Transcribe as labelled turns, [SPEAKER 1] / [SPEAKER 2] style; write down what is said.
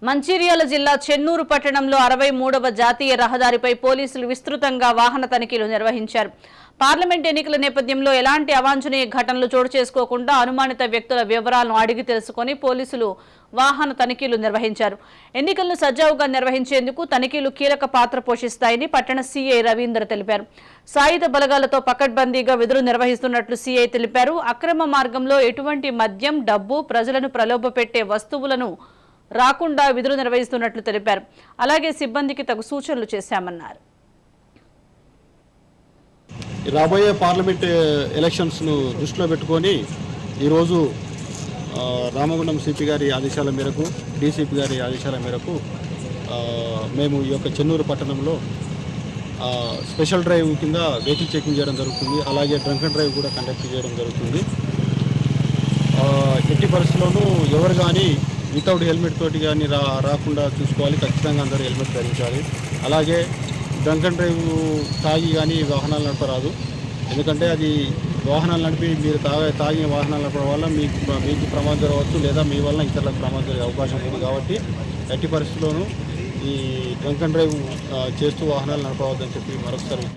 [SPEAKER 1] మంచిర్యాల జిల్లా చెన్నూరు పట్టణంలో 63వ జాతీయ రహదారిపై పోలీసులు విస్తృతంగా వాహన తనిఖీలు నిర్వహించారు. పార్లమెంట్ ఎన్నికల నేపథ్యంలో ఎలాంటి అవాంఛనీయ ఘటనలు చోటు చేసుకోకుండా అనుమానిత వ్యక్తుల వివరాలను అడిగి తెలుసుకొని పోలీసులు వాహన తనిఖీలు నిర్వహించారు. ఎన్నికలను సజావుగా నిర్వహించేందుకు తనిఖీలు కీలక పాత్ర పోషిస్తాయని పట్టణ సీఐ రవీంద్ర తెలిపారు. సాయుధ బలగాలతో పకడ్బందీగా విధులు నిర్వహిస్తున్నట్లు సీఐ తెలిపారు. అక్రమ మార్గంలో ఎటువంటి మద్యం, డబ్బు, ప్రజలను ప్రలోభపెట్టే వస్తువులను రాకుండా విధులు నిర్వహిస్తున్నట్లు తెలిపారు. అలాగే సిబ్బందికి తగు సూచనలు చేశామన్నారు.
[SPEAKER 2] రాబోయే పార్లమెంట్ ఎలక్షన్స్ను దృష్టిలో పెట్టుకొని ఈరోజు రామగుండం సిపి గారి ఆదేశాల మేరకు, డీసీపీ గారి ఆదేశాల మేరకు మేము ఈ యొక్క చెన్నూరు పట్టణంలో స్పెషల్ డ్రైవ్ కింద వెహికల్ చెకింగ్ చేయడం జరుగుతుంది. అలాగే డ్రంక్ అండ్ డ్రైవ్ కూడా కండక్ట్ చేయడం జరుగుతుంది. ఎట్టి పరిస్థితుల్లోనూ ఎవరు కానీ వితౌట్ హెల్మెట్ తోటి కానీ రాకుండా చూసుకోవాలి. ఖచ్చితంగా అందరూ హెల్మెట్ ధరించాలి. అలాగే డ్రంక్ అండ్ డ్రైవ్ తాగి కానీ వాహనాలు నడపరాదు. ఎందుకంటే అది వాహనాలు నడిపి మీరు తాగిన వాహనాలు నడపడం వల్ల మీకు ప్రమాదం జరగవచ్చు, లేదా మీ వల్ల ఇతరులకు ప్రమాదం జరిగే అవకాశం ఉంది. కాబట్టి ఎట్టి పరిస్థితుల్లోనూ ఈ డ్రంక్ అండ్ డ్రైవ్ చేస్తూ వాహనాలు నడపవద్దని చెప్పి మరొకసారి